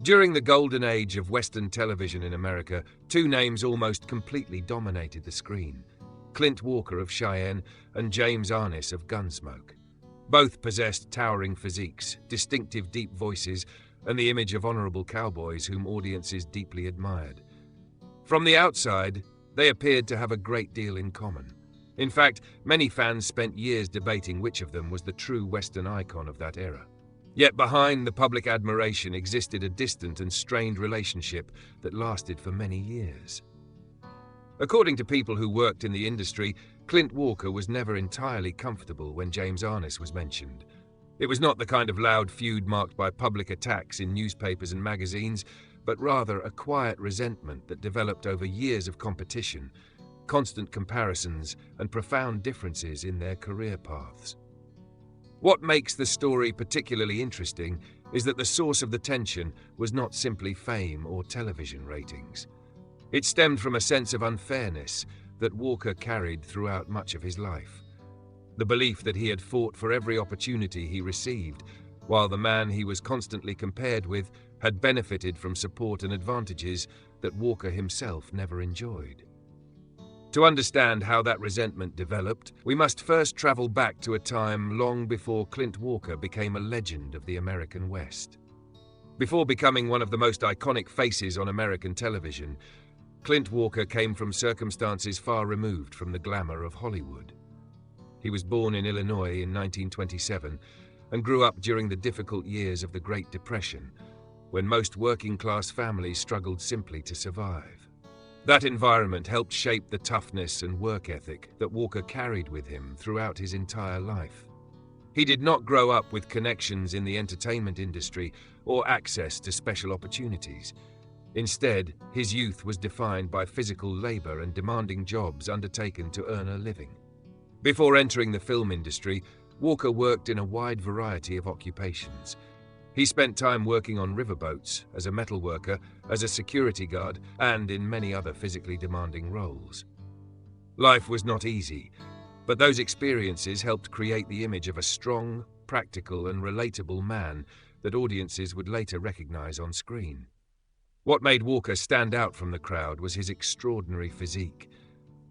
During the golden age of Western television in America, two names almost completely dominated the screen: Clint Walker of Cheyenne and James Arness of Gunsmoke. Both possessed towering physiques, distinctive deep voices, and the image of honorable cowboys whom audiences deeply admired. From the outside, they appeared to have a great deal in common. In fact, many fans spent years debating which of them was the true Western icon of that era. Yet behind the public admiration existed a distant and strained relationship that lasted for many years. According to people who worked in the industry, Clint Walker was never entirely comfortable when James Arness was mentioned. It was not the kind of loud feud marked by public attacks in newspapers and magazines, but rather a quiet resentment that developed over years of competition, constant comparisons, and profound differences in their career paths. What makes the story particularly interesting is that the source of the tension was not simply fame or television ratings. It stemmed from a sense of unfairness that Walker carried throughout much of his life. The belief that he had fought for every opportunity he received, while the man he was constantly compared with had benefited from support and advantages that Walker himself never enjoyed. To understand how that resentment developed, we must first travel back to a time long before Clint Walker became a legend of the American West. Before becoming one of the most iconic faces on American television, Clint Walker came from circumstances far removed from the glamour of Hollywood. He was born in Illinois in 1927 and grew up during the difficult years of the Great Depression, when most working-class families struggled simply to survive. That environment helped shape the toughness and work ethic that Walker carried with him throughout his entire life. He did not grow up with connections in the entertainment industry or access to special opportunities. Instead, his youth was defined by physical labor and demanding jobs undertaken to earn a living. Before entering the film industry, Walker worked in a wide variety of occupations. He spent time working on riverboats, as a metal worker, as a security guard, and in many other physically demanding roles. Life was not easy, but those experiences helped create the image of a strong, practical, and relatable man that audiences would later recognize on screen. What made Walker stand out from the crowd was his extraordinary physique.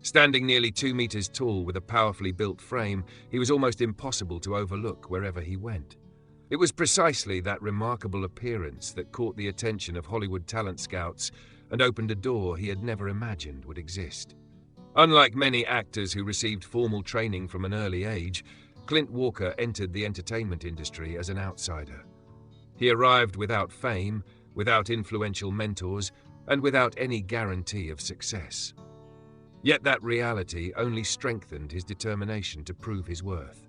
Standing nearly 2 meters tall with a powerfully built frame, he was almost impossible to overlook wherever he went. It was precisely that remarkable appearance that caught the attention of Hollywood talent scouts and opened a door he had never imagined would exist. Unlike many actors who received formal training from an early age, Clint Walker entered the entertainment industry as an outsider. He arrived without fame, without influential mentors, and without any guarantee of success. Yet that reality only strengthened his determination to prove his worth.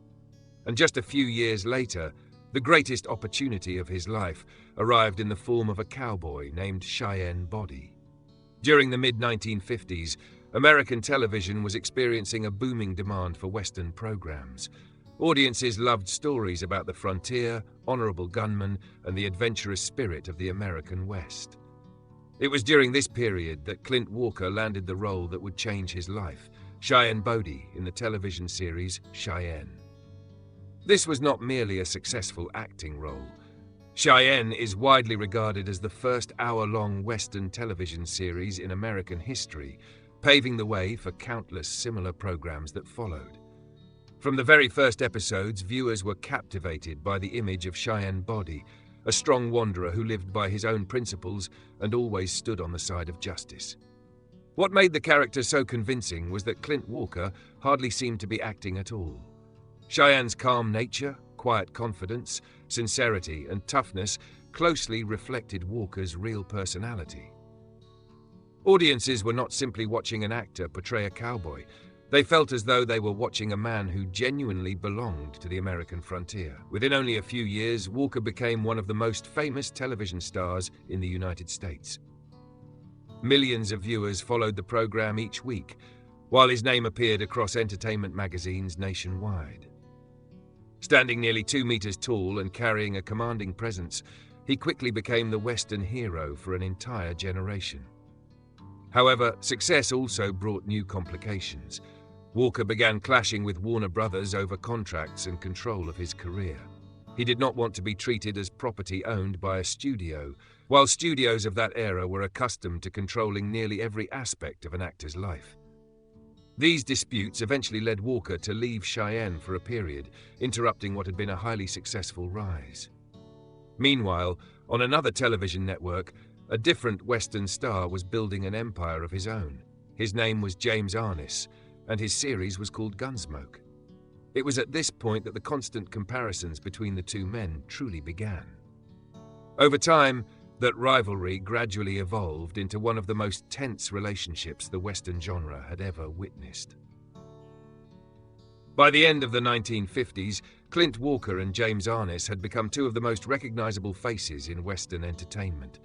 And just a few years later, the greatest opportunity of his life arrived in the form of a cowboy named Cheyenne Body. During the mid-1950s, American television was experiencing a booming demand for Western programs. Audiences loved stories about the frontier, honorable gunmen, and the adventurous spirit of the American West. It was during this period that Clint Walker landed the role that would change his life, Cheyenne Body, in the television series Cheyenne. This was not merely a successful acting role. Cheyenne is widely regarded as the first hour-long Western television series in American history, paving the way for countless similar programs that followed. From the very first episodes, viewers were captivated by the image of Cheyenne Body, a strong wanderer who lived by his own principles and always stood on the side of justice. What made the character so convincing was that Clint Walker hardly seemed to be acting at all. Cheyenne's calm nature, quiet confidence, sincerity, and toughness closely reflected Walker's real personality. Audiences were not simply watching an actor portray a cowboy. They felt as though they were watching a man who genuinely belonged to the American frontier. Within only a few years, Walker became one of the most famous television stars in the United States. Millions of viewers followed the program each week, while his name appeared across entertainment magazines nationwide. Standing nearly 2 meters tall and carrying a commanding presence, he quickly became the Western hero for an entire generation. However, success also brought new complications. Walker began clashing with Warner Brothers over contracts and control of his career. He did not want to be treated as property owned by a studio, while studios of that era were accustomed to controlling nearly every aspect of an actor's life. These disputes eventually led Walker to leave Cheyenne for a period, interrupting what had been a highly successful rise. Meanwhile, on another television network, a different Western star was building an empire of his own. His name was James Arness, and his series was called Gunsmoke. It was at this point that the constant comparisons between the two men truly began. Over time, that rivalry gradually evolved into one of the most tense relationships the Western genre had ever witnessed. By the end of the 1950s, Clint Walker and James Arness had become two of the most recognizable faces in Western entertainment.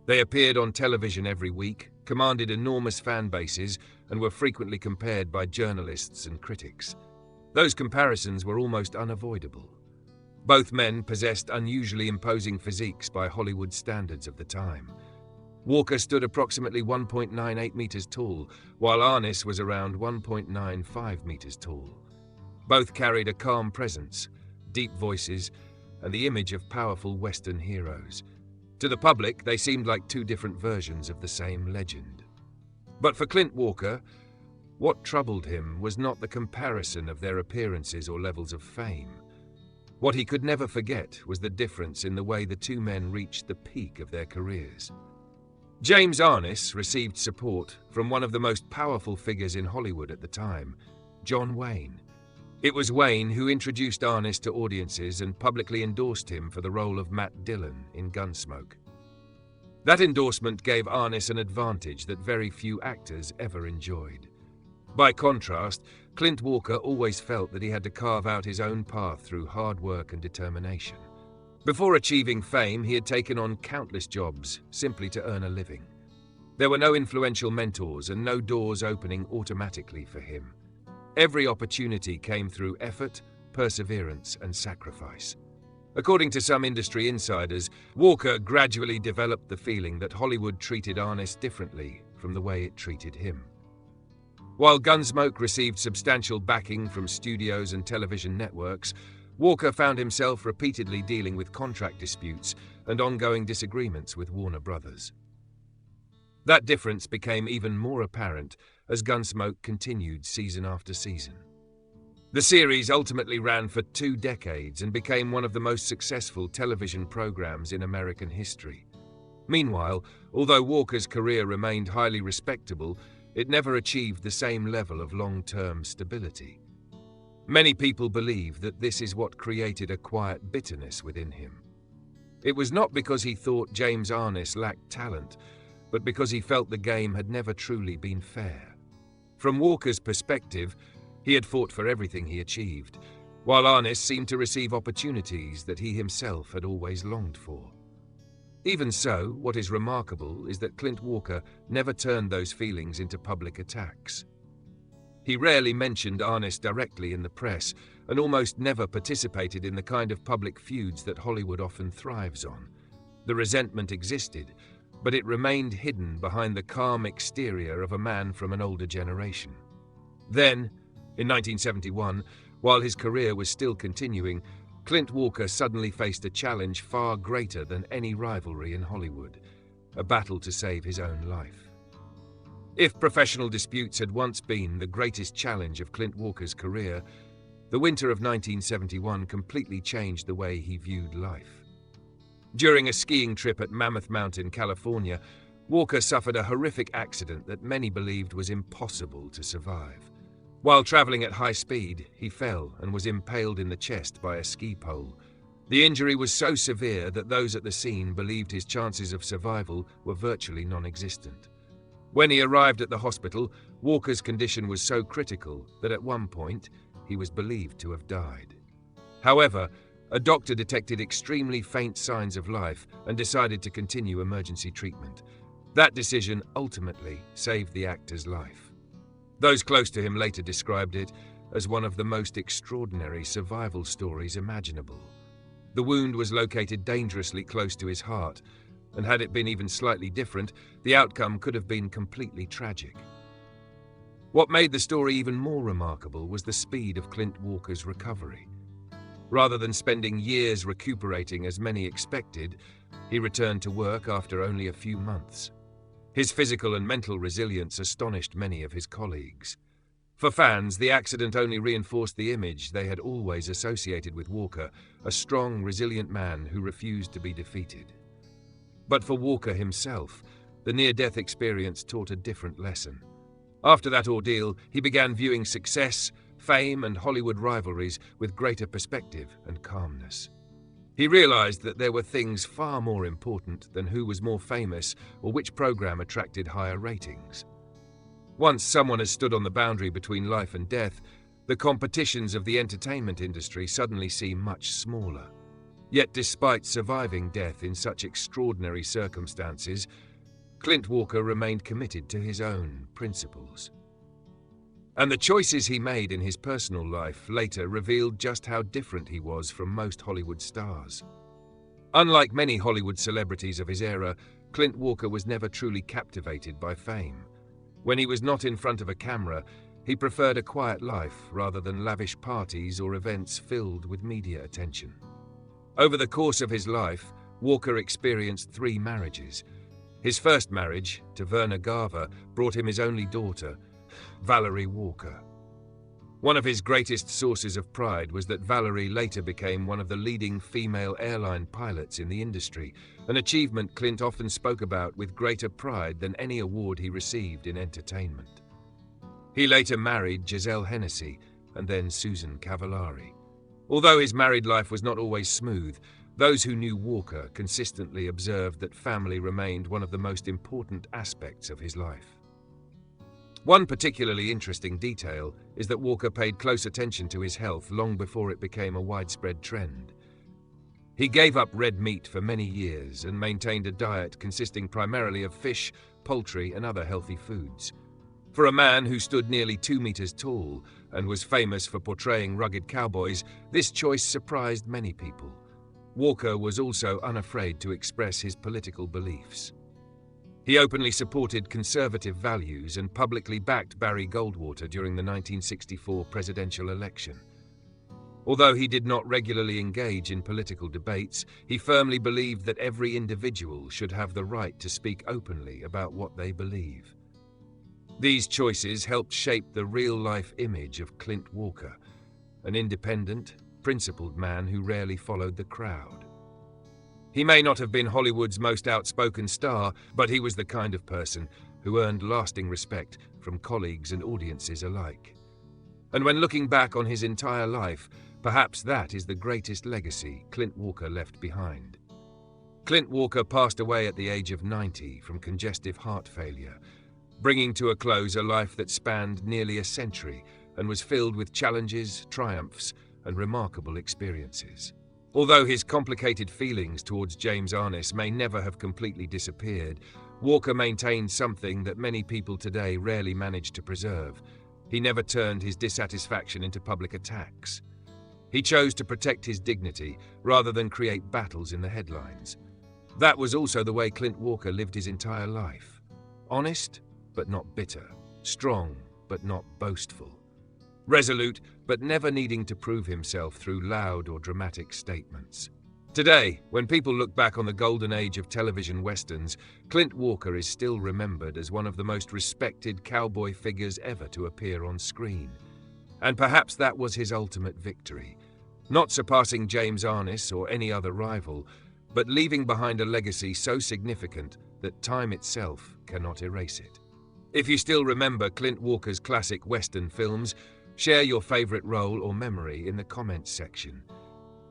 They appeared on television every week, commanded enormous fan bases, and were frequently compared by journalists and critics. Those comparisons were almost unavoidable. Both men possessed unusually imposing physiques by Hollywood standards of the time. Walker stood approximately 1.98 meters tall, while Arness was around 1.95 meters tall. Both carried a calm presence, deep voices, and the image of powerful Western heroes. To the public, they seemed like two different versions of the same legend. But for Clint Walker, what troubled him was not the comparison of their appearances or levels of fame. What he could never forget was the difference in the way the two men reached the peak of their careers. James Arness received support from one of the most powerful figures in Hollywood at the time, John Wayne. It was Wayne who introduced Arness to audiences and publicly endorsed him for the role of Matt Dillon in Gunsmoke. That endorsement gave Arness an advantage that very few actors ever enjoyed. By contrast, Clint Walker always felt that he had to carve out his own path through hard work and determination. Before achieving fame, he had taken on countless jobs simply to earn a living. There were no influential mentors and no doors opening automatically for him. Every opportunity came through effort, perseverance, and sacrifice. According to some industry insiders, Walker gradually developed the feeling that Hollywood treated Arness differently from the way it treated him. While Gunsmoke received substantial backing from studios and television networks, Walker found himself repeatedly dealing with contract disputes and ongoing disagreements with Warner Brothers. That difference became even more apparent as Gunsmoke continued season after season. The series ultimately ran for 2 decades and became one of the most successful television programs in American history. Meanwhile, although Walker's career remained highly respectable, it never achieved the same level of long-term stability. Many people believe that this is what created a quiet bitterness within him. It was not because he thought James Arness lacked talent, but because he felt the game had never truly been fair. From Walker's perspective, he had fought for everything he achieved, while Arness seemed to receive opportunities that he himself had always longed for. Even so, what is remarkable is that Clint Walker never turned those feelings into public attacks. He rarely mentioned Arness directly in the press and almost never participated in the kind of public feuds that Hollywood often thrives on. The resentment existed, but it remained hidden behind the calm exterior of a man from an older generation. Then, in 1971, while his career was still continuing, Clint Walker suddenly faced a challenge far greater than any rivalry in Hollywood, a battle to save his own life. If professional disputes had once been the greatest challenge of Clint Walker's career, the winter of 1971 completely changed the way he viewed life. During a skiing trip at Mammoth Mountain, California, Walker suffered a horrific accident that many believed was impossible to survive. While traveling at high speed, he fell and was impaled in the chest by a ski pole. The injury was so severe that those at the scene believed his chances of survival were virtually non-existent. When he arrived at the hospital, Walker's condition was so critical that at one point, he was believed to have died. However, a doctor detected extremely faint signs of life and decided to continue emergency treatment. That decision ultimately saved the actor's life. Those close to him later described it as one of the most extraordinary survival stories imaginable. The wound was located dangerously close to his heart, and had it been even slightly different, the outcome could have been completely tragic. What made the story even more remarkable was the speed of Clint Walker's recovery. Rather than spending years recuperating as many expected, he returned to work after only a few months. His physical and mental resilience astonished many of his colleagues. For fans, the accident only reinforced the image they had always associated with Walker, a strong, resilient man who refused to be defeated. But for Walker himself, the near-death experience taught a different lesson. After that ordeal, he began viewing success, fame, and Hollywood rivalries with greater perspective and calmness. He realized that there were things far more important than who was more famous or which program attracted higher ratings. Once someone has stood on the boundary between life and death, the competitions of the entertainment industry suddenly seem much smaller. Yet despite surviving death in such extraordinary circumstances, Clint Walker remained committed to his own principles. And the choices he made in his personal life later revealed just how different he was from most Hollywood stars. Unlike many Hollywood celebrities of his era, Clint Walker was never truly captivated by fame. When he was not in front of a camera, he preferred a quiet life rather than lavish parties or events filled with media attention. Over the course of his life, Walker experienced 3 marriages. His first marriage, to Verna Garver, brought him his only daughter, Valerie Walker. One of his greatest sources of pride was that Valerie later became one of the leading female airline pilots in the industry, an achievement Clint often spoke about with greater pride than any award he received in entertainment. He later married Giselle Hennessy and then Susan Cavallari. Although his married life was not always smooth, those who knew Walker consistently observed that family remained one of the most important aspects of his life. One particularly interesting detail is that Walker paid close attention to his health long before it became a widespread trend. He gave up red meat for many years and maintained a diet consisting primarily of fish, poultry, and other healthy foods. For a man who stood nearly 2 meters tall and was famous for portraying rugged cowboys, this choice surprised many people. Walker was also unafraid to express his political beliefs. He openly supported conservative values and publicly backed Barry Goldwater during the 1964 presidential election. Although he did not regularly engage in political debates, he firmly believed that every individual should have the right to speak openly about what they believe. These choices helped shape the real-life image of Clint Walker, an independent, principled man who rarely followed the crowd. He may not have been Hollywood's most outspoken star, but he was the kind of person who earned lasting respect from colleagues and audiences alike. And when looking back on his entire life, perhaps that is the greatest legacy Clint Walker left behind. Clint Walker passed away at the age of 90 from congestive heart failure, bringing to a close a life that spanned nearly a century and was filled with challenges, triumphs, and remarkable experiences. Although his complicated feelings towards James Arness may never have completely disappeared, Walker maintained something that many people today rarely manage to preserve. He never turned his dissatisfaction into public attacks. He chose to protect his dignity rather than create battles in the headlines. That was also the way Clint Walker lived his entire life. Honest, but not bitter. Strong, but not boastful. Resolute, but never needing to prove himself through loud or dramatic statements. Today, when people look back on the golden age of television westerns, Clint Walker is still remembered as one of the most respected cowboy figures ever to appear on screen. And perhaps that was his ultimate victory. Not surpassing James Arness or any other rival, but leaving behind a legacy so significant that time itself cannot erase it. If you still remember Clint Walker's classic Western films, share your favorite role or memory in the comments section.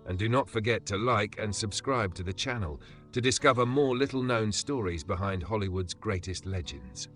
And do not forget to like and subscribe to the channel to discover more little-known stories behind Hollywood's greatest legends.